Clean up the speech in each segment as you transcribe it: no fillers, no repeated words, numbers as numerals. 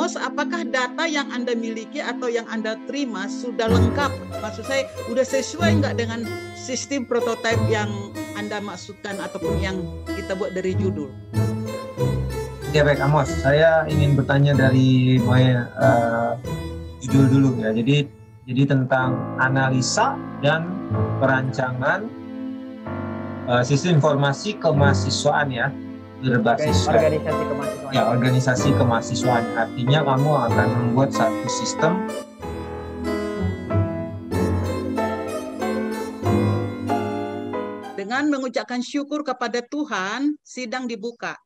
Amos, apakah data yang Anda miliki atau yang Anda terima sudah lengkap? Maksud saya, sudah sesuai nggak dengan sistem prototipe yang Anda maksudkan ataupun yang kita buat dari judul? Ya baik Amos, saya ingin bertanya dari judul dulu ya. Jadi tentang analisa dan perancangan sistem informasi kemahasiswaan ya, berbasis organisasi kemahasiswaan. Ya, organisasi kemahasiswaan. Artinya kamu akan membuat satu sistem dengan mengucapkan syukur kepada Tuhan, sidang dibuka.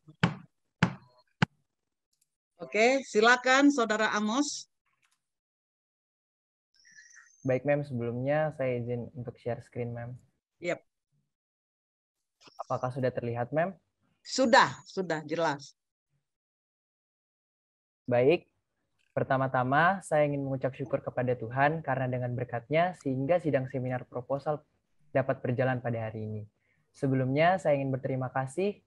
Oke, silakan Saudara Amos. Baik, Mem. Sebelumnya saya izin untuk share screen, Mem. Yep. Apakah sudah terlihat, Mem? Sudah jelas. Baik. Pertama-tama, saya ingin mengucap syukur kepada Tuhan karena dengan berkat-Nya sehingga sidang seminar proposal dapat berjalan pada hari ini. Sebelumnya, saya ingin berterima kasih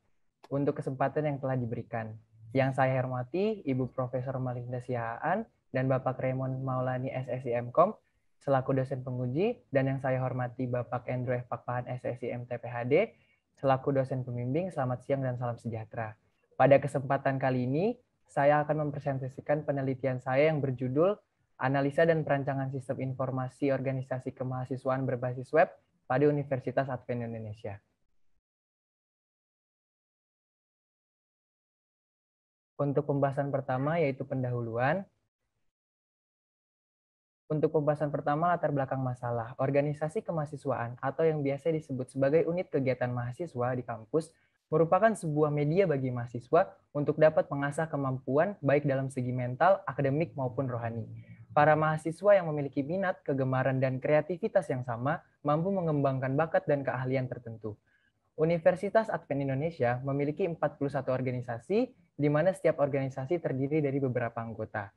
untuk kesempatan yang telah diberikan. Yang saya hormati, Ibu Profesor Malinda Sihaan dan Bapak Raymond Maulani SSIMkom, selaku dosen penguji, dan yang saya hormati Bapak Andrew F. Pakpahan SSIM TPHD, selaku dosen pembimbing. Selamat siang dan salam sejahtera. Pada kesempatan kali ini, saya akan mempresentasikan penelitian saya yang berjudul Analisa dan Perancangan Sistem Informasi Organisasi Kemahasiswaan Berbasis Web pada Universitas Advent Indonesia. Untuk pembahasan pertama yaitu pendahuluan. Untuk pembahasan pertama, latar belakang masalah. Organisasi kemahasiswaan atau yang biasa disebut sebagai unit kegiatan mahasiswa di kampus merupakan sebuah media bagi mahasiswa untuk dapat mengasah kemampuan baik dalam segi mental, akademik, maupun rohani. Para mahasiswa yang memiliki minat, kegemaran, dan kreativitas yang sama mampu mengembangkan bakat dan keahlian tertentu. Universitas Advent Indonesia memiliki 41 organisasi, di mana setiap organisasi terdiri dari beberapa anggota.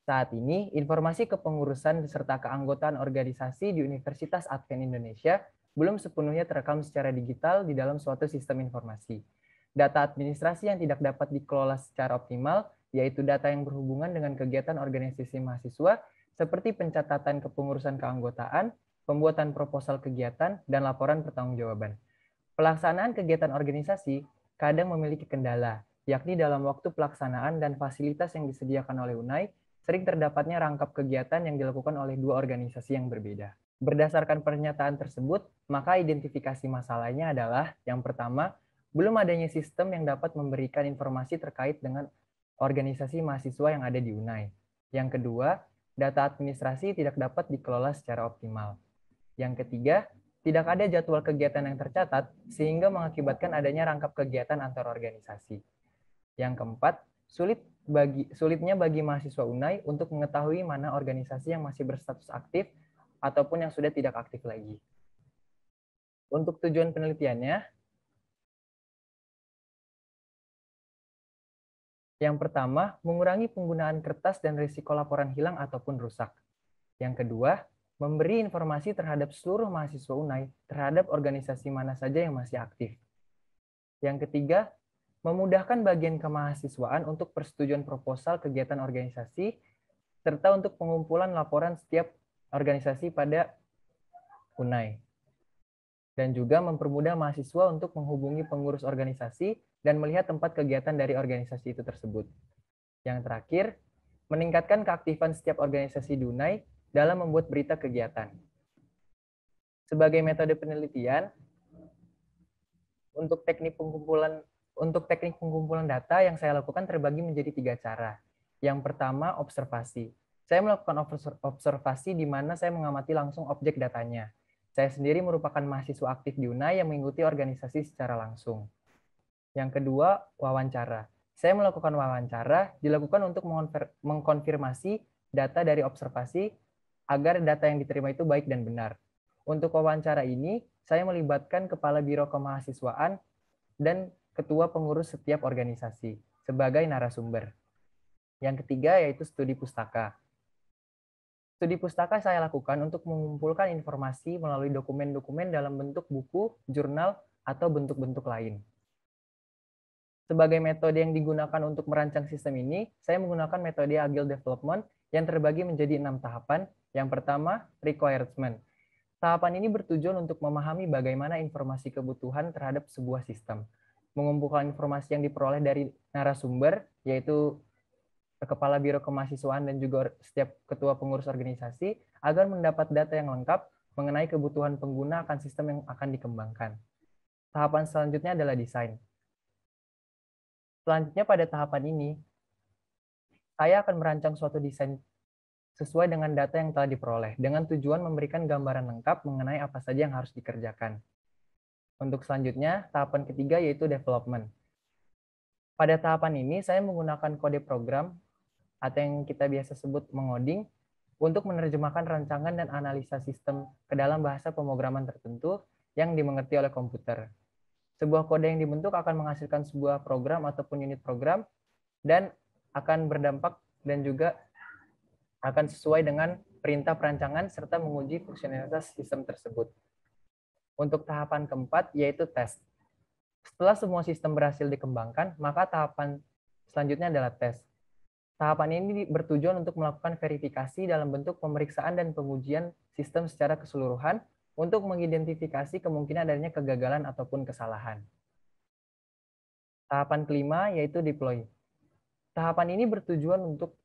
Saat ini, informasi kepengurusan beserta keanggotaan organisasi di Universitas Advent Indonesia belum sepenuhnya terekam secara digital di dalam suatu sistem informasi. Data administrasi yang tidak dapat dikelola secara optimal, yaitu data yang berhubungan dengan kegiatan organisasi mahasiswa, seperti pencatatan kepengurusan keanggotaan, pembuatan proposal kegiatan, dan laporan pertanggungjawaban. Pelaksanaan kegiatan organisasi kadang memiliki kendala, yakni dalam waktu pelaksanaan dan fasilitas yang disediakan oleh UNAI, sering terdapatnya rangkap kegiatan yang dilakukan oleh dua organisasi yang berbeda. Berdasarkan pernyataan tersebut, maka identifikasi masalahnya adalah, yang pertama, belum adanya sistem yang dapat memberikan informasi terkait dengan organisasi mahasiswa yang ada di UNAI. Yang kedua, data administrasi tidak dapat dikelola secara optimal. Yang ketiga, tidak ada jadwal kegiatan yang tercatat, sehingga mengakibatkan adanya rangkap kegiatan antar organisasi. Yang keempat, sulitnya bagi mahasiswa UNAI untuk mengetahui mana organisasi yang masih berstatus aktif ataupun yang sudah tidak aktif lagi. Untuk tujuan penelitiannya, yang pertama, mengurangi penggunaan kertas dan risiko laporan hilang ataupun rusak. Yang kedua, memberi informasi terhadap seluruh mahasiswa UNAI terhadap organisasi mana saja yang masih aktif. Yang ketiga, memudahkan bagian kemahasiswaan untuk persetujuan proposal kegiatan organisasi, serta untuk pengumpulan laporan setiap organisasi pada UNAI. Dan juga mempermudah mahasiswa untuk menghubungi pengurus organisasi dan melihat tempat kegiatan dari organisasi itu tersebut. Yang terakhir, meningkatkan keaktifan setiap organisasi di UNAI dalam membuat berita kegiatan. Sebagai metode penelitian, untuk teknik pengumpulan data yang saya lakukan terbagi menjadi 3 cara. Yang pertama, observasi. Saya melakukan observasi di mana saya mengamati langsung objek datanya. Saya sendiri merupakan mahasiswa aktif di UNAI yang mengikuti organisasi secara langsung. Yang kedua, wawancara. Saya melakukan wawancara dilakukan untuk mengkonfirmasi data dari observasi agar data yang diterima itu baik dan benar. Untuk wawancara ini, saya melibatkan Kepala Biro Kemahasiswaan dan Ketua Pengurus setiap organisasi sebagai narasumber. Yang ketiga yaitu studi pustaka. Studi pustaka saya lakukan untuk mengumpulkan informasi melalui dokumen-dokumen dalam bentuk buku, jurnal, atau bentuk-bentuk lain. Sebagai metode yang digunakan untuk merancang sistem ini, saya menggunakan metode Agile Development yang terbagi menjadi 6 tahapan. Yang pertama, requirement. Tahapan ini bertujuan untuk memahami bagaimana informasi kebutuhan terhadap sebuah sistem. Mengumpulkan informasi yang diperoleh dari narasumber, yaitu Kepala Biro Kemahasiswaan dan juga setiap ketua pengurus organisasi, agar mendapat data yang lengkap mengenai kebutuhan pengguna akan sistem yang akan dikembangkan. Tahapan selanjutnya adalah desain. Selanjutnya pada tahapan ini, saya akan merancang suatu desain sesuai dengan data yang telah diperoleh, dengan tujuan memberikan gambaran lengkap mengenai apa saja yang harus dikerjakan. Untuk selanjutnya, tahapan ketiga yaitu development. Pada tahapan ini, saya menggunakan kode program atau yang kita biasa sebut mengoding untuk menerjemahkan rancangan dan analisa sistem ke dalam bahasa pemrograman tertentu yang dimengerti oleh komputer. Sebuah kode yang dibentuk akan menghasilkan sebuah program ataupun unit program dan akan berdampak dan juga akan sesuai dengan perintah perancangan serta menguji fungsionalitas sistem tersebut. Untuk tahapan keempat yaitu tes. Setelah semua sistem berhasil dikembangkan, maka tahapan selanjutnya adalah tes. Tahapan ini bertujuan untuk melakukan verifikasi dalam bentuk pemeriksaan dan pengujian sistem secara keseluruhan untuk mengidentifikasi kemungkinan adanya kegagalan ataupun kesalahan. Tahapan kelima yaitu deploy. Tahapan ini bertujuan untuk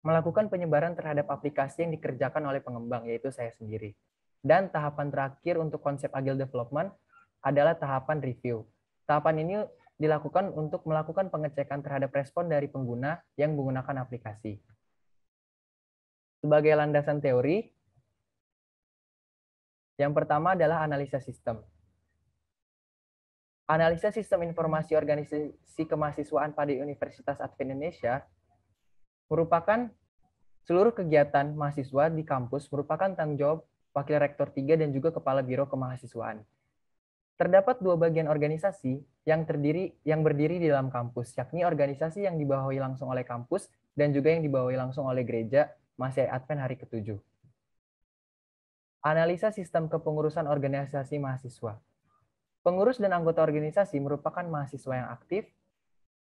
melakukan penyebaran terhadap aplikasi yang dikerjakan oleh pengembang, yaitu saya sendiri. Dan tahapan terakhir untuk konsep Agile Development adalah tahapan review. Tahapan ini dilakukan untuk melakukan pengecekan terhadap respon dari pengguna yang menggunakan aplikasi. Sebagai landasan teori, yang pertama adalah analisa sistem. Analisa sistem informasi organisasi kemahasiswaan pada Universitas Advent Indonesia merupakan seluruh kegiatan mahasiswa di kampus merupakan tanggung jawab Wakil Rektor 3 dan juga Kepala Biro Kemahasiswaan. Terdapat dua bagian organisasi yang berdiri di dalam kampus, yakni organisasi yang dibawahi langsung oleh kampus dan juga yang dibawahi langsung oleh gereja Masih Advent hari ke-7. Analisa sistem kepengurusan organisasi mahasiswa. Pengurus dan anggota organisasi merupakan mahasiswa yang aktif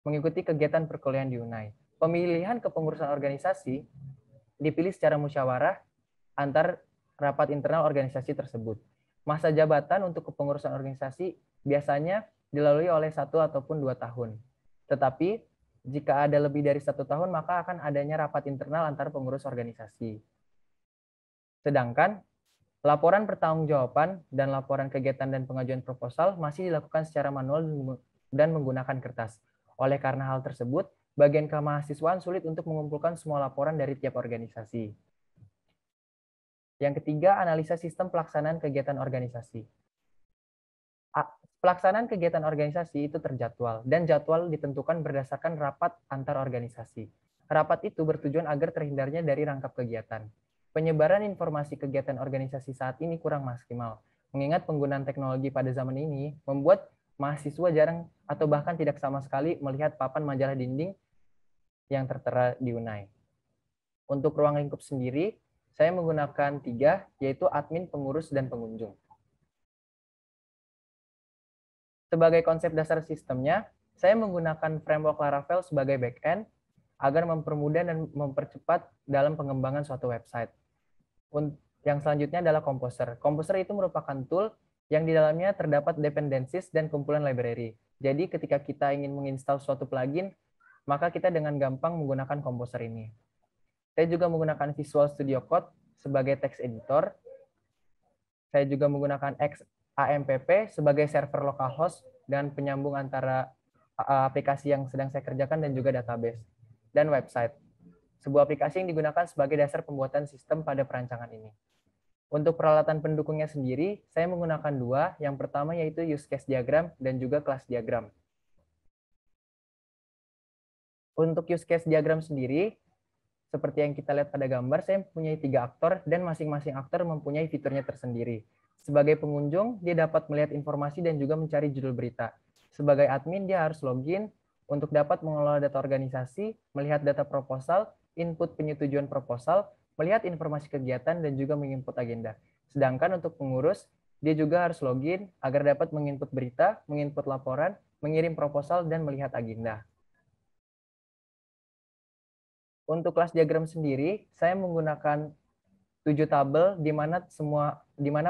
mengikuti kegiatan perkuliahan di UNAI. Pemilihan kepengurusan organisasi dipilih secara musyawarah antar rapat internal organisasi tersebut. Masa jabatan untuk kepengurusan organisasi biasanya dilalui oleh 1 ataupun 2 tahun. Tetapi jika ada lebih dari 1 tahun, maka akan adanya rapat internal antar pengurus organisasi. Sedangkan laporan pertanggungjawaban dan laporan kegiatan dan pengajuan proposal masih dilakukan secara manual dan menggunakan kertas. Oleh karena hal tersebut, bagian kemahasiswaan sulit untuk mengumpulkan semua laporan dari tiap organisasi. Yang ketiga, analisa sistem pelaksanaan kegiatan organisasi. Pelaksanaan kegiatan organisasi itu terjadwal, dan jadwal ditentukan berdasarkan rapat antar organisasi. Rapat itu bertujuan agar terhindarnya dari rangkap kegiatan. Penyebaran informasi kegiatan organisasi saat ini kurang maksimal, mengingat penggunaan teknologi pada zaman ini membuat mahasiswa jarang atau bahkan tidak sama sekali melihat papan majalah dinding yang tertera di UNAI. Untuk ruang lingkup sendiri, saya menggunakan 3, yaitu admin, pengurus, dan pengunjung. Sebagai konsep dasar sistemnya, saya menggunakan framework Laravel sebagai backend agar mempermudah dan mempercepat dalam pengembangan suatu website. Yang selanjutnya adalah Composer. Composer itu merupakan tool yang di dalamnya terdapat dependencies dan kumpulan library. Jadi ketika kita ingin menginstal suatu plugin, maka kita dengan gampang menggunakan Composer ini. Saya juga menggunakan Visual Studio Code sebagai text editor. Saya juga menggunakan XAMPP sebagai server localhost dan penyambung antara aplikasi yang sedang saya kerjakan dan juga database. Dan website. Sebuah aplikasi yang digunakan sebagai dasar pembuatan sistem pada perancangan ini. Untuk peralatan pendukungnya sendiri, saya menggunakan 2. Yang pertama yaitu use case diagram dan juga class diagram. Untuk use case diagram sendiri, seperti yang kita lihat pada gambar, saya mempunyai 3 aktor dan masing-masing aktor mempunyai fiturnya tersendiri. Sebagai pengunjung, dia dapat melihat informasi dan juga mencari judul berita. Sebagai admin, dia harus login untuk dapat mengelola data organisasi, melihat data proposal, input penyetujuan proposal, melihat informasi kegiatan, dan juga menginput agenda. Sedangkan untuk pengurus, dia juga harus login agar dapat menginput berita, menginput laporan, mengirim proposal, dan melihat agenda. Untuk kelas diagram sendiri, saya menggunakan 7 tabel di mana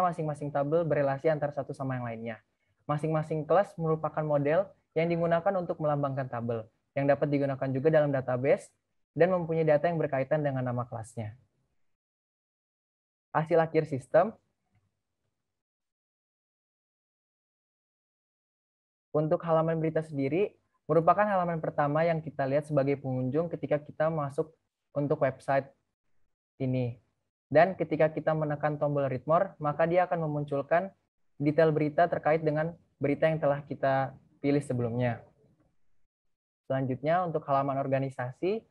masing-masing tabel berelasi antara satu sama yang lainnya. Masing-masing kelas merupakan model yang digunakan untuk melambangkan tabel, yang dapat digunakan juga dalam database dan mempunyai data yang berkaitan dengan nama kelasnya. Hasil akhir sistem. Untuk halaman berita sendiri, merupakan halaman pertama yang kita lihat sebagai pengunjung ketika kita masuk untuk website ini. Dan ketika kita menekan tombol read more, maka dia akan memunculkan detail berita terkait dengan berita yang telah kita pilih sebelumnya. Selanjutnya, untuk halaman organisasi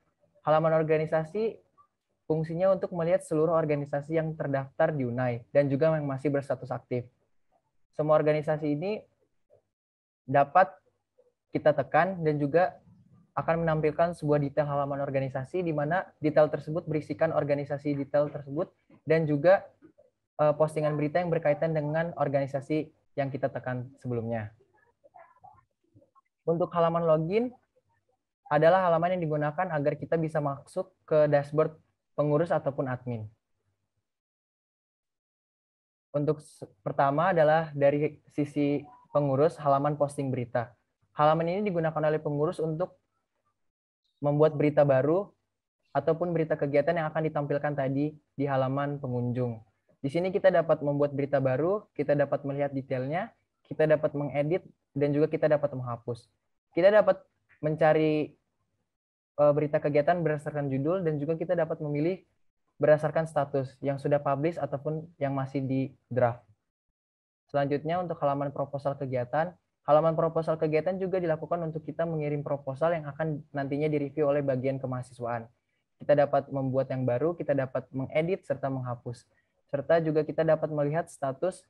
fungsinya untuk melihat seluruh organisasi yang terdaftar di UNAI dan juga yang masih berstatus aktif. Semua organisasi ini dapat kita tekan dan juga akan menampilkan sebuah detail halaman organisasi di mana detail tersebut berisikan organisasi detail tersebut dan juga postingan berita yang berkaitan dengan organisasi yang kita tekan sebelumnya. Untuk halaman login adalah halaman yang digunakan agar kita bisa masuk ke dashboard pengurus ataupun admin. Untuk pertama adalah dari sisi pengurus, halaman posting berita. Halaman ini digunakan oleh pengurus untuk membuat berita baru ataupun berita kegiatan yang akan ditampilkan tadi di halaman pengunjung. Di sini kita dapat membuat berita baru, kita dapat melihat detailnya, kita dapat mengedit, dan juga kita dapat menghapus. Kita dapat mencari berita kegiatan berdasarkan judul, dan juga kita dapat memilih berdasarkan status yang sudah publish ataupun yang masih di draft. Selanjutnya untuk halaman proposal kegiatan. Halaman proposal kegiatan juga dilakukan untuk kita mengirim proposal yang akan nantinya direview oleh bagian kemahasiswaan. Kita dapat membuat yang baru, kita dapat mengedit serta menghapus. Serta juga kita dapat melihat status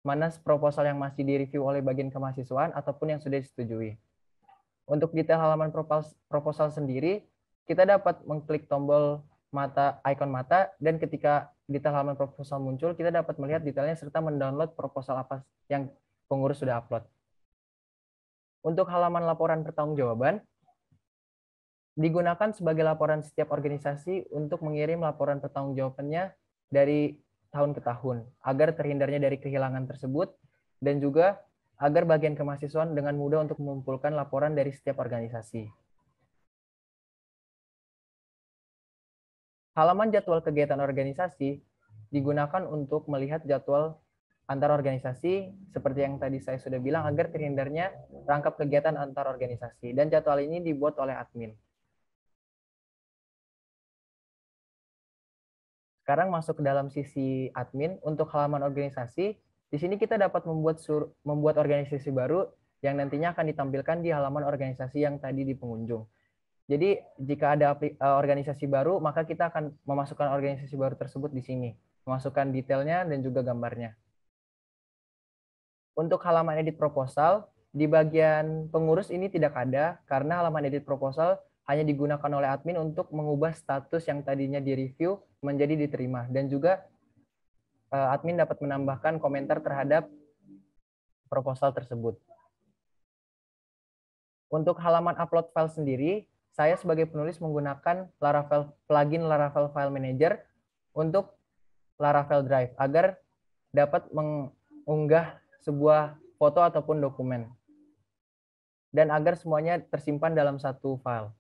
mana proposal yang masih direview oleh bagian kemahasiswaan ataupun yang sudah disetujui. Untuk detail halaman proposal sendiri, kita dapat mengklik tombol ikon mata, dan ketika detail halaman proposal muncul, kita dapat melihat detailnya serta mendownload proposal apa yang pengurus sudah upload. Untuk halaman laporan pertanggungjawaban, digunakan sebagai laporan setiap organisasi untuk mengirim laporan pertanggungjawabannya dari tahun ke tahun, agar terhindarnya dari kehilangan tersebut, dan juga agar bagian kemahasiswaan dengan mudah untuk mengumpulkan laporan dari setiap organisasi. Halaman jadwal kegiatan organisasi digunakan untuk melihat jadwal antar organisasi, seperti yang tadi saya sudah bilang, agar terhindarnya rangkap kegiatan antar organisasi. Dan jadwal ini dibuat oleh admin. Sekarang masuk ke dalam sisi admin. Untuk halaman organisasi, di sini kita dapat membuat organisasi baru yang nantinya akan ditampilkan di halaman organisasi yang tadi di pengunjung. Jadi jika ada organisasi baru, maka kita akan memasukkan organisasi baru tersebut di sini, memasukkan detailnya dan juga gambarnya. Untuk halaman edit proposal, di bagian pengurus ini tidak ada, karena halaman edit proposal hanya digunakan oleh admin untuk mengubah status yang tadinya di-review menjadi diterima. Dan juga admin dapat menambahkan komentar terhadap proposal tersebut. Untuk halaman upload file sendiri, saya sebagai penulis menggunakan plugin Laravel File Manager untuk Laravel Drive agar dapat mengunggah sebuah foto ataupun dokumen dan agar semuanya tersimpan dalam satu file.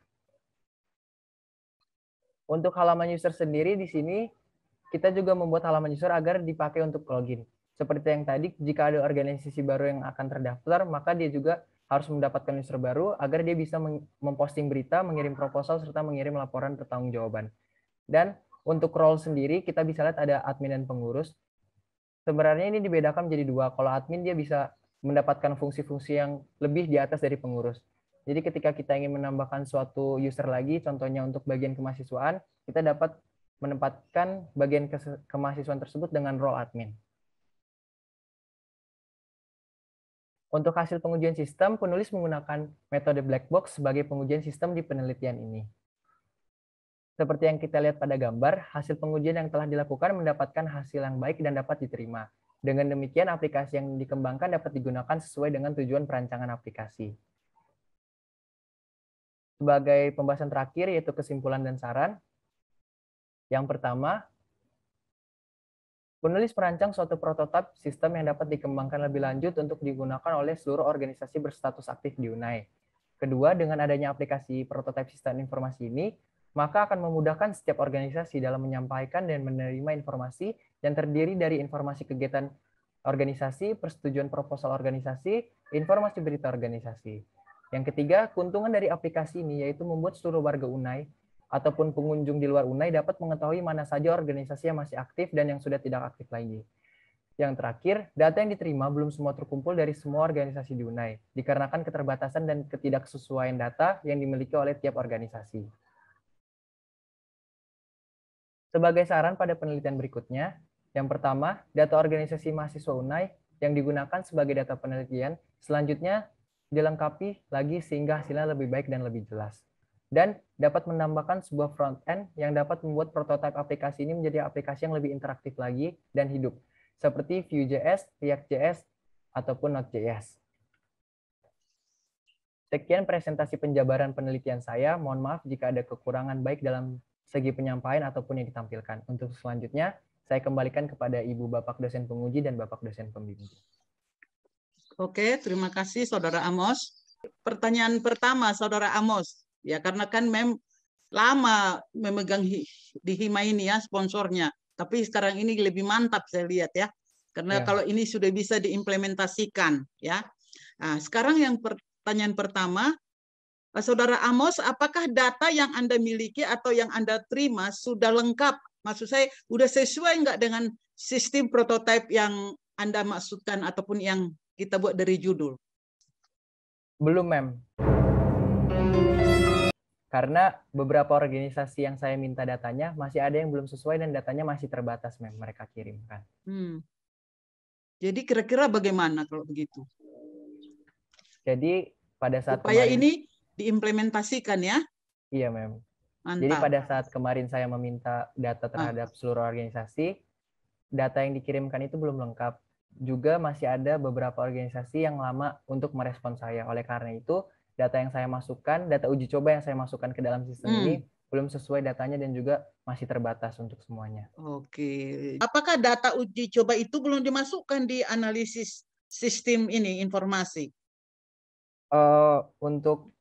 Untuk halaman user sendiri di sini kita juga membuat halaman user agar dipakai untuk login. Seperti yang tadi, jika ada organisasi baru yang akan terdaftar, maka dia juga harus mendapatkan user baru agar dia bisa memposting berita, mengirim proposal, serta mengirim laporan pertanggungjawaban. Dan untuk role sendiri, kita bisa lihat ada admin dan pengurus. Sebenarnya ini dibedakan menjadi dua. Kalau admin, dia bisa mendapatkan fungsi-fungsi yang lebih di atas dari pengurus. Jadi ketika kita ingin menambahkan suatu user lagi, contohnya untuk bagian kemahasiswaan, kita dapat menempatkan bagian kemahasiswaan tersebut dengan role admin. Untuk hasil pengujian sistem, penulis menggunakan metode black box sebagai pengujian sistem di penelitian ini. Seperti yang kita lihat pada gambar, hasil pengujian yang telah dilakukan mendapatkan hasil yang baik dan dapat diterima. Dengan demikian, aplikasi yang dikembangkan dapat digunakan sesuai dengan tujuan perancangan aplikasi. Sebagai pembahasan terakhir, yaitu kesimpulan dan saran. Yang pertama, penulis merancang suatu prototipe sistem yang dapat dikembangkan lebih lanjut untuk digunakan oleh seluruh organisasi berstatus aktif di UNAI. Kedua, dengan adanya aplikasi prototipe sistem informasi ini, maka akan memudahkan setiap organisasi dalam menyampaikan dan menerima informasi yang terdiri dari informasi kegiatan organisasi, persetujuan proposal organisasi, informasi berita organisasi. Yang ketiga, keuntungan dari aplikasi ini yaitu membuat seluruh warga UNAI ataupun pengunjung di luar UNAI dapat mengetahui mana saja organisasi yang masih aktif dan yang sudah tidak aktif lagi. Yang terakhir, data yang diterima belum semua terkumpul dari semua organisasi di UNAI, dikarenakan keterbatasan dan ketidaksesuaian data yang dimiliki oleh tiap organisasi. Sebagai saran pada penelitian berikutnya, yang pertama, data organisasi mahasiswa UNAI yang digunakan sebagai data penelitian, selanjutnya dilengkapi lagi sehingga hasilnya lebih baik dan lebih jelas. Dan dapat menambahkan sebuah front-end yang dapat membuat prototipe aplikasi ini menjadi aplikasi yang lebih interaktif lagi dan hidup, seperti Vue.js, React.js, ataupun Node.js. Sekian presentasi penjabaran penelitian saya. Mohon maaf jika ada kekurangan baik dalam segi penyampaian ataupun yang ditampilkan. Untuk selanjutnya, saya kembalikan kepada Ibu Bapak dosen penguji dan Bapak dosen pembimbing. Oke, terima kasih Saudara Amos. Pertanyaan pertama Saudara Amos. Ya, karena kan lama memegang di Hima ini ya sponsornya. Tapi sekarang ini lebih mantap saya lihat ya. Karena kalau ini sudah bisa diimplementasikan ya. Nah, sekarang yang pertanyaan pertama, Saudara Amos, apakah data yang Anda miliki atau yang Anda terima sudah lengkap? Maksud saya, sudah sesuai nggak dengan sistem prototipe yang Anda maksudkan ataupun yang kita buat dari judul? Belum, Mem. Karena beberapa organisasi yang saya minta datanya masih ada yang belum sesuai dan datanya masih terbatas, Mem, mereka kirimkan. Jadi kira-kira bagaimana kalau begitu? Jadi pada saat supaya kemarin, ini diimplementasikan ya? Iya, Mem. Mantap. Jadi pada saat kemarin saya meminta data terhadap seluruh organisasi, data yang dikirimkan itu belum lengkap. Juga masih ada beberapa organisasi yang lama untuk merespon saya. Oleh karena itu, data yang saya masukkan, data uji coba yang saya masukkan ke dalam sistem ini belum sesuai datanya dan juga masih terbatas untuk semuanya. Oke. Apakah data uji coba itu belum dimasukkan di analisis sistem ini informasi? Untuk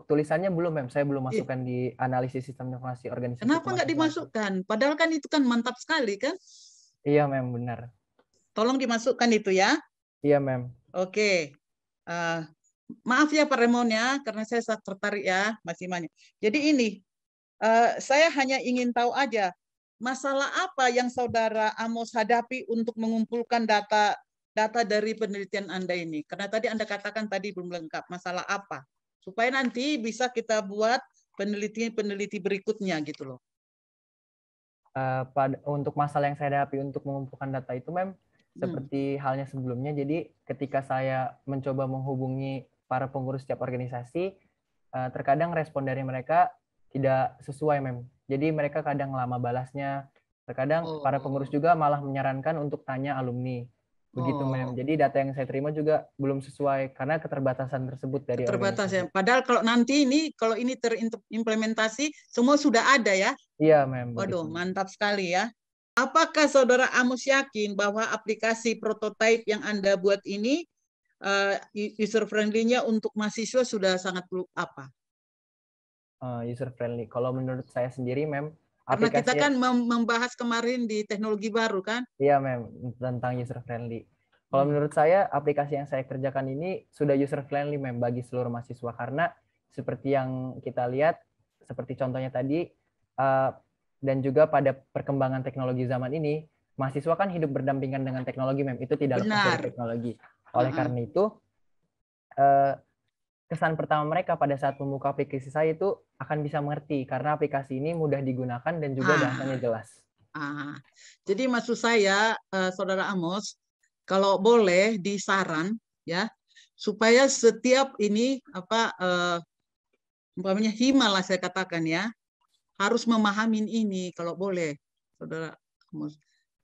tulisannya belum, Mem. Saya belum masukkan di analisis sistem informasi organisasi. Kenapa nggak dimasukkan? Padahal kan itu kan mantap sekali kan? Iya, Mem, benar. Tolong dimasukkan itu ya. Iya, Mem. Oke. Maaf ya Pak Remon ya, karena saya sangat tertarik ya, Mas Iman. Jadi ini, saya hanya ingin tahu aja, masalah apa yang Saudara Amos hadapi untuk mengumpulkan data dari penelitian Anda ini? Karena tadi Anda katakan tadi belum lengkap. Masalah apa? Supaya nanti bisa kita buat peneliti berikutnya gitu loh. Untuk masalah yang saya hadapi untuk mengumpulkan data itu, Mem, seperti halnya sebelumnya. Jadi ketika saya mencoba menghubungi para pengurus setiap organisasi, terkadang respon dari mereka tidak sesuai, Mem. Jadi mereka kadang lama balasnya. Terkadang para pengurus juga malah menyarankan untuk tanya alumni. Begitu, Mem. Jadi data yang saya terima juga belum sesuai karena keterbatasan tersebut dari organisasi. Padahal kalau nanti kalau ini terimplementasi, semua sudah ada ya? Iya, Mem. Waduh, mantap sekali ya. Apakah Saudara Amos yakin bahwa aplikasi prototipe yang Anda buat ini user friendly-nya untuk mahasiswa sudah sangat user friendly? Kalau menurut saya sendiri, Mem, karena kita kan membahas kemarin di teknologi baru kan? Iya, Mem, tentang user friendly. Kalau menurut saya, aplikasi yang saya kerjakan ini sudah user friendly, Mem, bagi seluruh mahasiswa. Karena seperti yang kita lihat, seperti contohnya tadi, dan juga pada perkembangan teknologi zaman ini, mahasiswa kan hidup berdampingan dengan teknologi, Mem. Itu tidak lepas dari teknologi. Oleh karena itu, kesan pertama mereka pada saat membuka aplikasi saya itu akan bisa mengerti karena aplikasi ini mudah digunakan dan juga bahasanya jelas. Jadi maksud saya, Saudara Amos, kalau boleh disaran ya, supaya setiap ini umpamanya Hima lah saya katakan ya, harus memahami ini kalau boleh, Saudara Amos.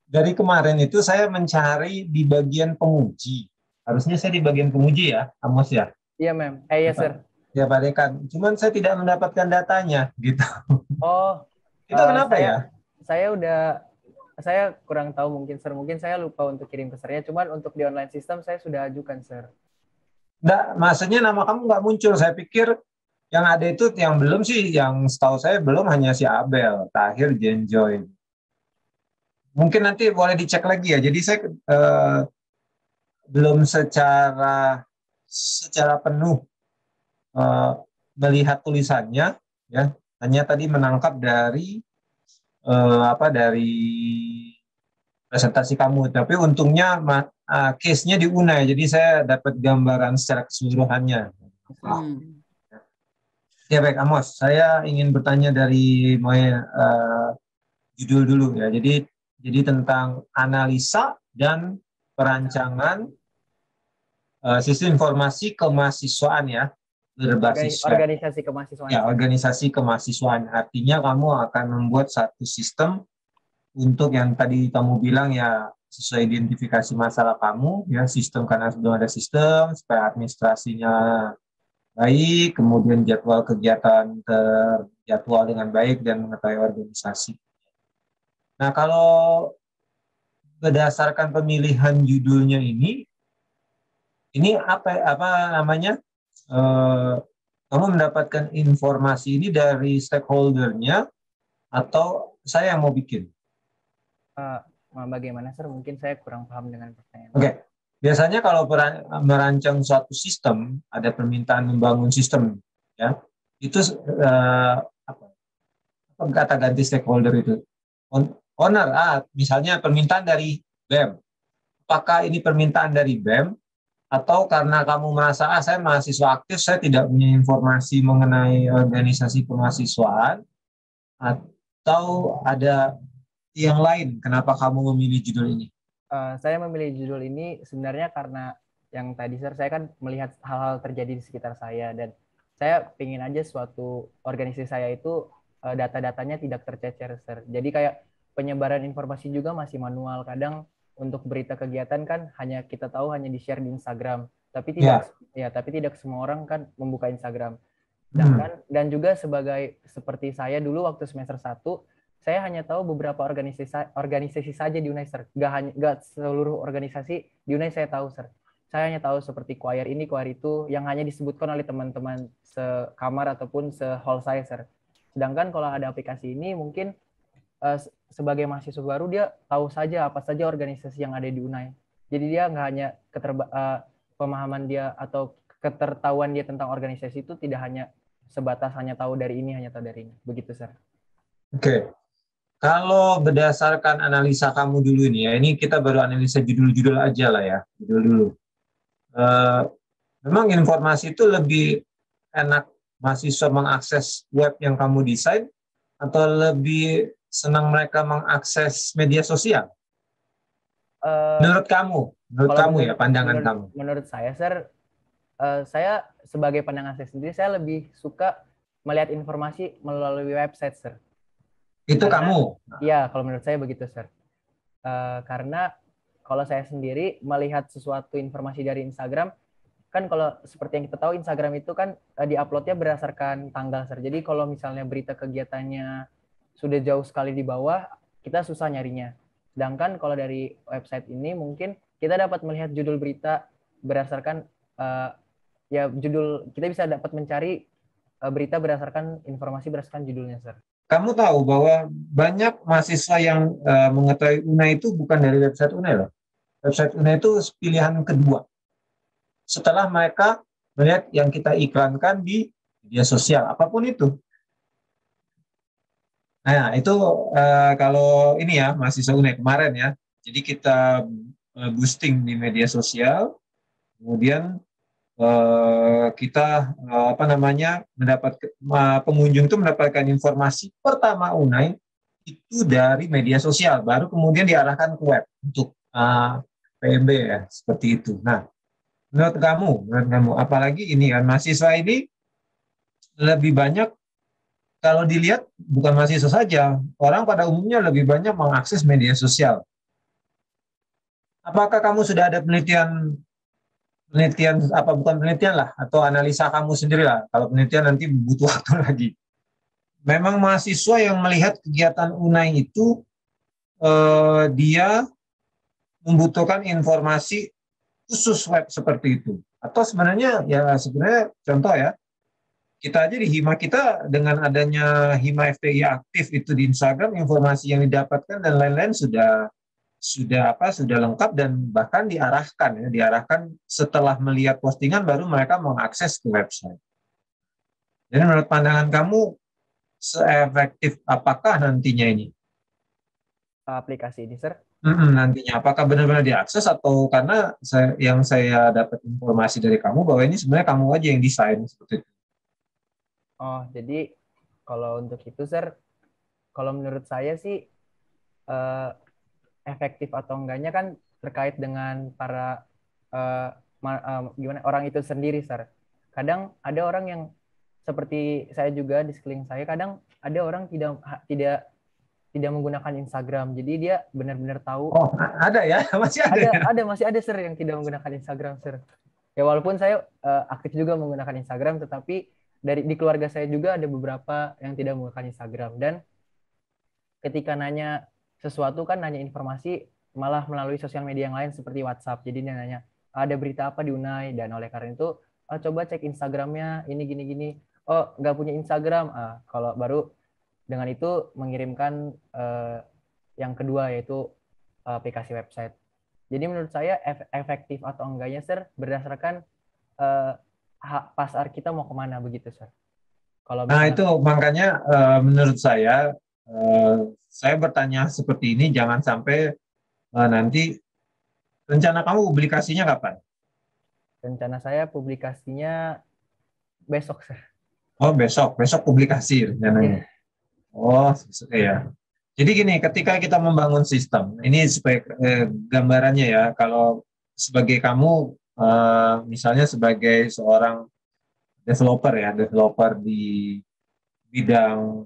dari kemarin itu saya mencari di bagian penguji. Harusnya saya di bagian penguji ya, Amos ya. Iya, Mem. Iya, Sir. Ya Pak Dekan. Cuman saya tidak mendapatkan datanya gitu. Oh, Itu kenapa saya ya? saya kurang tahu mungkin, Sir. Mungkin saya lupa untuk kirim ke Sir-nya. Cuman untuk di online system saya sudah ajukan, Sir. Enggak, maksudnya nama kamu nggak muncul. Saya pikir yang ada itu yang belum sih, yang setahu saya belum hanya si Abel, Tahir, Jenjoy. Mungkin nanti boleh dicek lagi ya. Jadi saya belum secara penuh eh, melihat tulisannya, ya. Hanya tadi menangkap dari dari presentasi kamu. Tapi untungnya case-nya di UNAI, jadi saya dapat gambaran secara keseluruhannya. Ya baik, Amos, saya ingin bertanya dari judul dulu ya. Jadi tentang analisa dan perancangan sistem informasi kemahasiswaan ya, berbasis organisasi kemahasiswaan. Ya, organisasi kemahasiswaan. Artinya kamu akan membuat satu sistem untuk yang tadi kamu bilang ya, sesuai identifikasi masalah kamu ya, sistem karena sudah ada sistem supaya administrasinya baik, kemudian jadwal kegiatan terjadwal dengan baik dan mengetahui organisasi. Nah, kalau berdasarkan pemilihan judulnya ini apa namanya? Kamu mendapatkan informasi ini dari stakeholder-nya atau saya yang mau bikin? Bagaimana, Sir? Mungkin saya kurang paham dengan pertanyaan. Oke. Biasanya kalau merancang suatu sistem, ada permintaan membangun sistem, ya. Itu apa kata ganti stakeholder itu? Owner, misalnya permintaan dari BEM. Apakah ini permintaan dari BEM atau karena kamu merasa saya mahasiswa aktif, saya tidak punya informasi mengenai organisasi kemahasiswaan, atau ada yang lain kenapa kamu memilih judul ini? Saya memilih judul ini sebenarnya karena yang tadi, Sir, saya kan melihat hal-hal terjadi di sekitar saya dan saya ingin aja suatu organisasi saya itu data-datanya tidak tercecer, Sir. Jadi kayak penyebaran informasi juga masih manual. Kadang untuk berita kegiatan kan hanya kita tahu hanya di-share di Instagram, tapi tidak semua orang kan membuka Instagram. Dan juga seperti saya dulu waktu semester 1, saya hanya tahu beberapa organisasi saja di UNAI, Sir. Nggak seluruh organisasi di UNAI saya tahu, Sir. Saya hanya tahu seperti choir ini, choir itu, yang hanya disebutkan oleh teman-teman sekamar ataupun se-hall saya, Sir. Sedangkan kalau ada aplikasi ini, mungkin sebagai mahasiswa baru, dia tahu saja apa saja organisasi yang ada di UNAI. Jadi dia nggak hanya pemahaman dia atau ketertahuan dia tentang organisasi itu tidak hanya sebatas hanya tahu dari ini, hanya tahu dari ini. Begitu, Sir. Oke. Kalau berdasarkan analisa kamu dulu nih ya, ini kita baru analisa judul-judul aja lah ya, judul dulu. Memang informasi itu lebih enak mahasiswa mengakses web yang kamu desain atau lebih senang mereka mengakses media sosial? Menurut kamu ya, pandangan kamu. Menurut saya, Sir, saya sebagai pandangan saya sendiri, saya lebih suka melihat informasi melalui website, Sir. Itu kamu? Iya, kalau menurut saya begitu, Sir. Karena kalau saya sendiri melihat sesuatu informasi dari Instagram, kan kalau seperti yang kita tahu Instagram itu kan di-uploadnya berdasarkan tanggal, Sir. Jadi kalau misalnya berita kegiatannya sudah jauh sekali di bawah, kita susah nyarinya. Sedangkan kalau dari website ini mungkin kita dapat melihat judul berita berdasarkan judul, kita bisa dapat mencari berita berdasarkan informasi berdasarkan judulnya, Sir. Kamu tahu bahwa banyak mahasiswa yang mengetahui UNAI itu bukan dari website UNAI loh. Website UNAI itu pilihan kedua. Setelah mereka melihat yang kita iklankan di media sosial, apapun itu. Nah, itu kalau ini ya, mahasiswa UNAI kemarin ya. Jadi kita boosting di media sosial, kemudian kita pengunjung itu mendapatkan informasi pertama UNAI itu dari media sosial, baru kemudian diarahkan ke web untuk PMB ya, seperti itu. Nah, menurut kamu apalagi ini kan mahasiswa ini lebih banyak, kalau dilihat bukan mahasiswa saja, orang pada umumnya lebih banyak mengakses media sosial Apakah kamu sudah ada penelitian apa bukan penelitian lah atau analisa kamu sendiri lah. Kalau penelitian nanti butuh waktu lagi. Memang mahasiswa yang melihat kegiatan UNAI itu dia membutuhkan informasi khusus web seperti itu. Atau sebenarnya contoh ya, kita aja di Hima kita dengan adanya Hima FPI aktif itu di Instagram, informasi yang didapatkan dan lain-lain sudah lengkap dan bahkan diarahkan setelah melihat postingan baru mereka mengakses ke website. Jadi menurut pandangan kamu seefektif apakah nantinya ini? Aplikasi ini, Sir? Nantinya apakah benar-benar diakses atau karena saya dapat informasi dari kamu bahwa ini sebenarnya kamu aja yang desain seperti itu. Oh, jadi kalau untuk itu, Sir, kalau menurut saya sih efektif atau enggaknya kan terkait dengan para gimana orang itu sendiri, Sir. Kadang ada orang yang seperti saya juga di sekeliling saya, kadang ada orang tidak menggunakan Instagram. Jadi dia benar-benar tahu. Oh, ada ya? Masih ada. Masih ada, Sir, yang tidak menggunakan Instagram, Sir. Ya walaupun saya aktif juga menggunakan Instagram, tetapi di keluarga saya juga ada beberapa yang tidak menggunakan Instagram. Dan ketika nanya sesuatu kan nanya informasi malah melalui sosial media yang lain seperti WhatsApp. Jadi dia nanya, ada berita apa di UNAI? Dan oleh karena itu, coba cek Instagramnya, ini gini-gini. Oh, nggak punya Instagram. Kalau baru dengan itu mengirimkan yang kedua yaitu aplikasi website. Jadi menurut saya efektif atau enggaknya, Sir, berdasarkan pasar kita mau kemana begitu, Sir. Nah itu makanya menurut saya bertanya seperti ini jangan sampai nanti rencana kamu publikasinya kapan? Rencana saya publikasinya besok, Sir. Oh besok publikasi rencananya. Oh ya. Jadi gini, ketika kita membangun sistem, ini supaya gambarannya ya, kalau sebagai kamu, misalnya sebagai seorang developer di bidang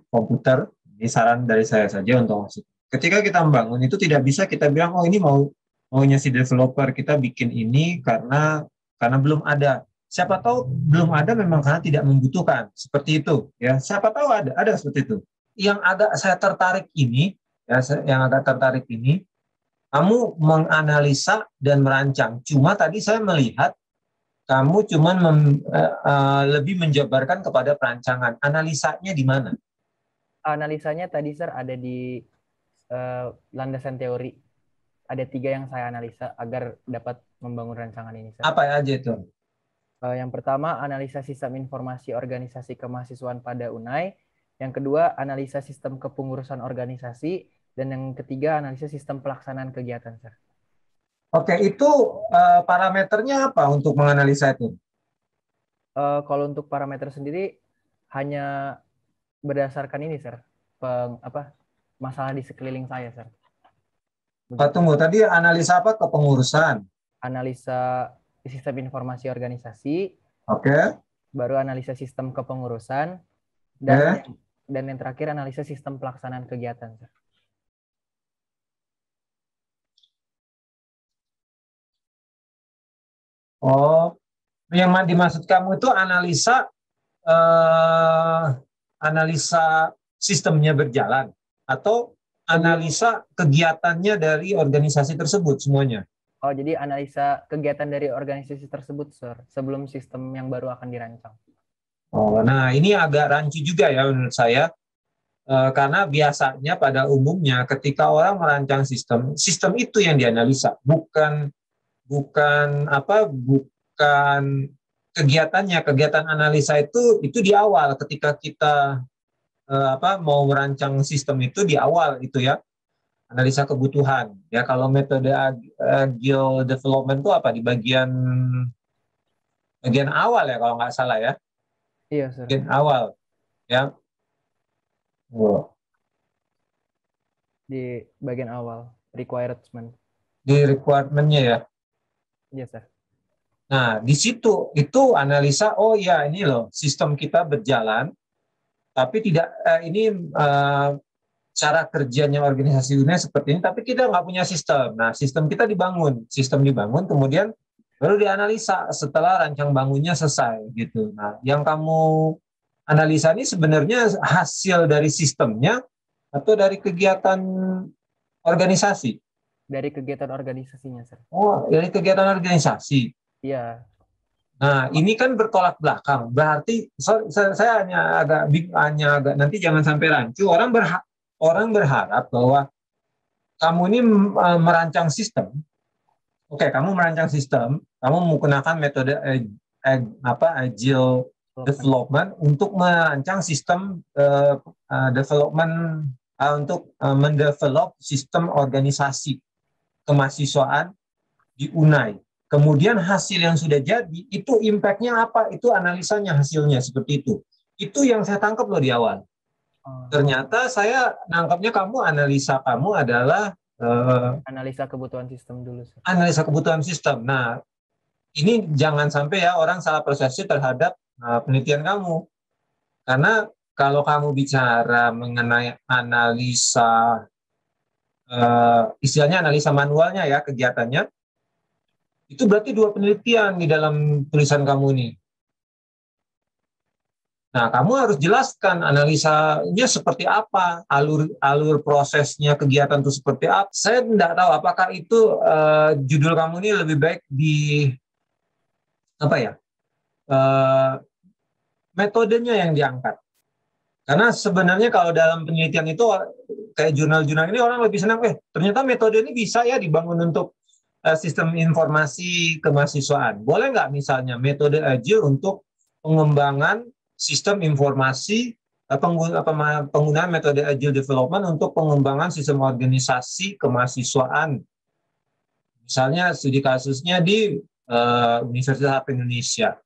komputer, ini saran dari saya saja untuk masuk. Ketika kita membangun itu tidak bisa kita bilang, oh ini maunya si developer, kita bikin ini karena belum ada. Siapa tahu belum ada memang karena tidak membutuhkan, seperti itu ya. Siapa tahu ada seperti itu. Yang agak saya tertarik ini, kamu menganalisa dan merancang. Cuma tadi saya melihat kamu cuma lebih menjabarkan kepada perancangan. Analisanya di mana? Analisanya tadi, Sir, ada di landasan teori. Ada 3 yang saya analisa agar dapat membangun rancangan ini, Sir. Apa aja itu? Yang pertama, analisa sistem informasi organisasi kemahasiswaan pada UNAI. Yang kedua, analisa sistem kepengurusan organisasi. Dan yang ketiga, analisa sistem pelaksanaan kegiatan, Sir. Oke, itu parameternya apa untuk menganalisa itu? Kalau untuk parameter sendiri, hanya berdasarkan ini, Sir. Masalah di sekeliling saya, Sir. Tunggu, tadi analisa apa? Kepengurusan. Analisa sistem informasi organisasi. Oke. Baru analisa sistem kepengurusan. Dan yang terakhir analisa sistem pelaksanaan kegiatan, Sir. Oh, yang dimaksud kamu itu analisa sistemnya berjalan atau analisa kegiatannya dari organisasi tersebut semuanya? Oh, jadi analisa kegiatan dari organisasi tersebut, Sir, sebelum sistem yang baru akan dirancang. Oh, nah ini agak rancu juga ya menurut saya, karena biasanya pada umumnya ketika orang merancang sistem itu yang dianalisa, bukan kegiatannya. Kegiatan analisa itu di awal ketika kita mau merancang sistem itu di awal itu ya. Analisa kebutuhan. Ya kalau metode agile development itu apa di bagian awal ya kalau nggak salah ya. Iya, Sir. Bagian awal ya. Oh. Di bagian awal requirement. Di requirement-nya ya. Iya, Sir. Nah, di situ itu analisa, oh ya ini loh sistem kita berjalan, tapi tidak cara kerjanya organisasi dunia seperti ini, tapi kita nggak punya sistem. Nah, sistem kita dibangun, kemudian baru dianalisa setelah rancang bangunnya selesai gitu. Nah, yang kamu analisa ini sebenarnya hasil dari sistemnya atau dari kegiatan organisasi? Dari kegiatan organisasinya, Sir. Oh, dari kegiatan organisasi. Iya. Nah, ini kan bertolak belakang. Berarti saya hanya agak nanti jangan sampai rancu. Orang berharap bahwa kamu ini merancang sistem. Oke, kamu merancang sistem, kamu menggunakan metode agile development untuk merancang sistem development untuk mendevelop sistem organisasi kemahasiswaan di UNAI. Kemudian hasil yang sudah jadi, itu impact-nya apa? Itu analisanya, hasilnya seperti itu. Itu yang saya tangkap loh di awal. Ternyata saya nangkapnya analisa kamu adalah analisa kebutuhan sistem dulu, Sir. Analisa kebutuhan sistem. Nah, ini jangan sampai ya orang salah persepsi terhadap penelitian kamu. Karena kalau kamu bicara mengenai analisa istilahnya analisa manualnya ya kegiatannya, itu berarti 2 penelitian di dalam tulisan kamu ini. Nah, kamu harus jelaskan analisanya seperti apa, alur prosesnya kegiatan itu seperti apa. Saya tidak tahu apakah itu judul kamu ini lebih baik di apa ya, metodenya yang diangkat. Karena sebenarnya kalau dalam penelitian itu kayak jurnal-jurnal ini orang lebih senang, ternyata metode ini bisa ya dibangun untuk sistem informasi kemahasiswaan. Boleh nggak misalnya metode Agile untuk pengembangan sistem informasi, penggunaan metode Agile Development untuk pengembangan sistem organisasi kemahasiswaan. Misalnya studi kasusnya di Universitas Indonesia.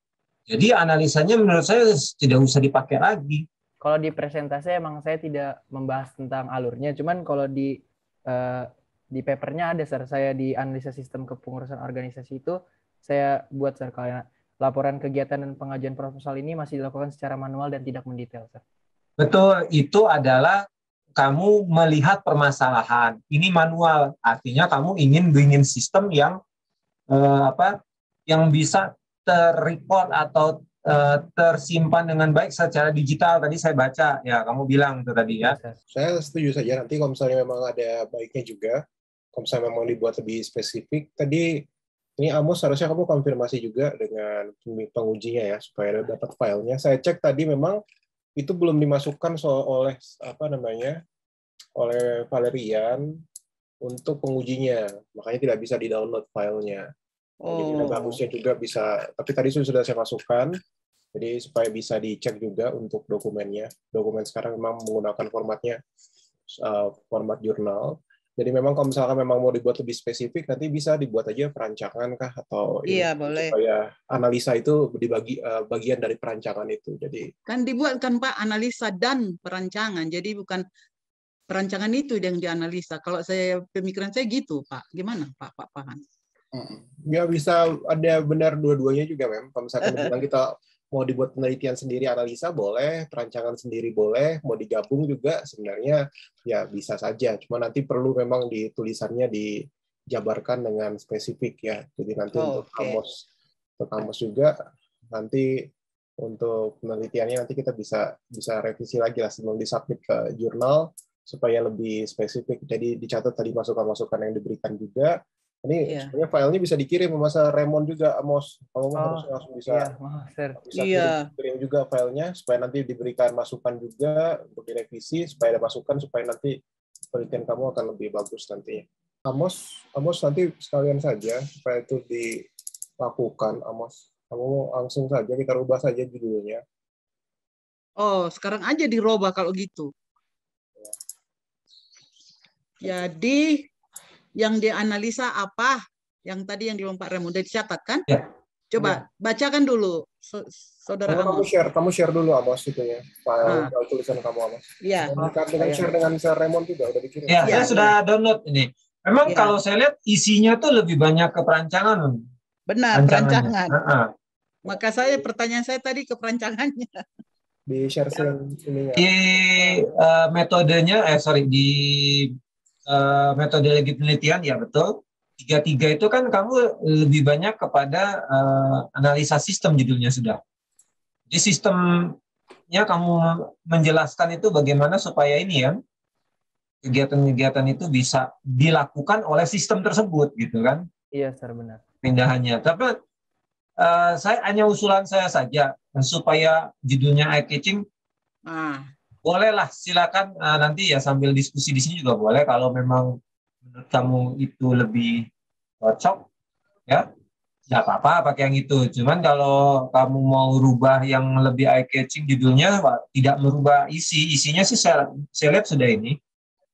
Jadi analisanya menurut saya tidak usah dipakai lagi. Kalau di presentasi emang saya tidak membahas tentang alurnya, cuman kalau di papernya ada, Sir. Saya di analisa sistem kepengurusan organisasi itu saya buat, Sir, kalau laporan kegiatan dan pengajuan proposal ini masih dilakukan secara manual dan tidak mendetail, Sir. Betul, itu adalah kamu melihat permasalahan. Ini manual, artinya kamu ingin sistem yang yang bisa terrecord atau tersimpan dengan baik secara digital. Tadi saya baca, ya kamu bilang itu tadi ya. Saya setuju saja, nanti kalau misalnya memang ada baiknya juga, kalau misalnya memang dibuat lebih spesifik. Tadi ini Amos harusnya kamu konfirmasi juga dengan pengujinya ya, supaya dapat filenya. Saya cek tadi memang itu belum dimasukkan oleh oleh Valerian untuk pengujinya, makanya tidak bisa di-download filenya. Jadi bagusnya juga bisa, tapi tadi sudah saya masukkan, jadi supaya bisa dicek juga untuk dokumennya. Dokumen sekarang memang menggunakan formatnya format jurnal. Jadi memang kalau misalkan memang mau dibuat lebih spesifik, nanti bisa dibuat aja perancangan kah atau boleh. Supaya analisa itu dibagi bagian dari perancangan itu. Jadi kan dibuatkan Pak analisa dan perancangan. Jadi bukan perancangan itu yang dianalisa. Kalau pemikiran saya gitu, Pak. Gimana Pak Pahan? Ya bisa ada benar dua-duanya juga, Mem. Kalau misalkan bilang kita mau dibuat penelitian sendiri analisa boleh, perancangan sendiri boleh, mau digabung juga sebenarnya ya bisa saja. Cuma nanti perlu memang di tulisannya dijabarkan dengan spesifik ya. Jadi nanti untuk kamus juga nanti untuk penelitiannya nanti kita bisa revisi lagi lah sebelum disubmit ke jurnal supaya lebih spesifik. Jadi dicatat tadi masukan-masukan yang diberikan juga. Ini sebenarnya filenya bisa dikirim ke Mas Raymond juga, Amos. Kalau harus langsung bisa kirim juga filenya supaya nanti diberikan masukan juga untuk direvisi supaya ada masukan supaya nanti penelitian kamu akan lebih bagus nanti. Amos nanti sekalian saja supaya itu dilakukan, Amos. Kamu langsung saja kita rubah saja judulnya. Oh, sekarang aja dirubah kalau gitu. Jadi yang dianalisa apa? Yang tadi yang di Pak Raymond udah dicatat kan? Ya. Coba bacakan dulu, Saudara Amos. Kamu share dulu Amos itu ya, file tulisan kamu Amos. Iya. Dengan share dengan Raymond juga udah dikirim. Ya, saya sudah download ini. Memang kalau saya lihat isinya tuh lebih banyak ke perancangan. Benar, perancangan. Maka pertanyaan saya tadi ke perancangannya. Di share ininya. Di metodenya, di metode penelitian ya betul. 3 itu kan kamu lebih banyak kepada analisa sistem judulnya sudah. Di sistemnya kamu menjelaskan itu bagaimana supaya ini ya kegiatan-kegiatan itu bisa dilakukan oleh sistem tersebut gitu kan. Iya, Sir, benar. Pindahannya. Tapi saya hanya usulan saya saja supaya judulnya eye catching. Bolehlah, silakan nanti ya sambil diskusi di sini juga boleh kalau memang menurut kamu itu lebih cocok ya nggak apa-apa pakai yang itu. Cuman kalau kamu mau rubah yang lebih eye catching judulnya tidak merubah isinya sih saya lihat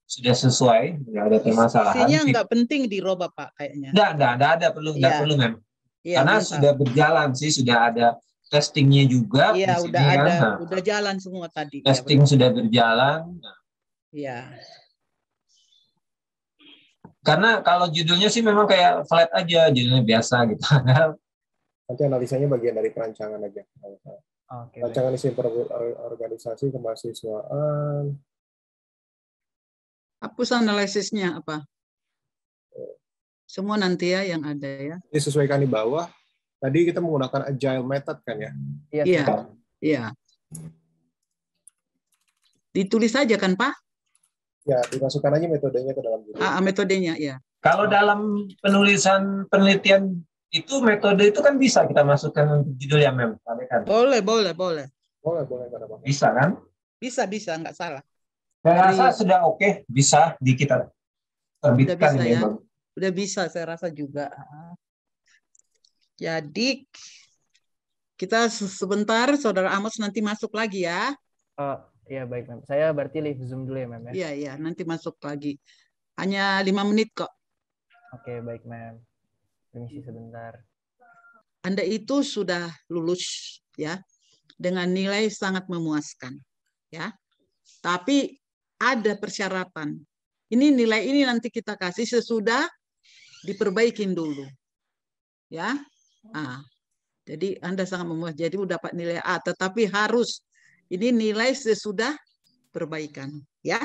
sudah sesuai, nggak ada permasalahan. Isinya nggak penting dirubah Pak kayaknya. Nggak ada perlu Mem. Ya, karena mantap. sudah berjalan sih, sudah ada testingnya juga. Iya, di sini, udah ada, kan? udah jalan semua tadi. Testing sudah berjalan. Iya. Karena kalau judulnya sih memang kayak flat aja, judulnya biasa gitu. Nanti analisanya bagian dari perancangan aja. Oke. Rancangan isi organisasi kemahasiswaan. Hapus analisisnya apa? Semua nanti ya yang ada ya. Disesuaikan di bawah. Tadi kita menggunakan agile method kan ya? Iya. Ditulis saja kan Pak? Ya, dimasukkan aja metodenya ke dalam judul. Metodenya ya. Kalau dalam penulisan penelitian itu metode itu kan bisa kita masukkan untuk judul ya Mem. Boleh. Boleh. Bisa kan? Bisa, nggak salah. Saya rasa sudah oke, bisa kita terbitkan udah bisa, ini. ya. Udah bisa, saya rasa juga. Jadi kita sebentar, Saudara Amos nanti masuk lagi ya. Iya baik Mem. Saya berarti leave Zoom dulu ya Mem ya. Iya, nanti masuk lagi. Hanya 5 menit kok. Oke, baik Mem. Permisi sebentar. Anda itu sudah lulus ya dengan nilai sangat memuaskan ya. Tapi ada persyaratan. Ini nilai ini nanti kita kasih sesudah diperbaikin dulu. Ya. Jadi Anda sangat memuas. Jadi udah dapat nilai A, tetapi harus ini nilai sesudah perbaikan, ya.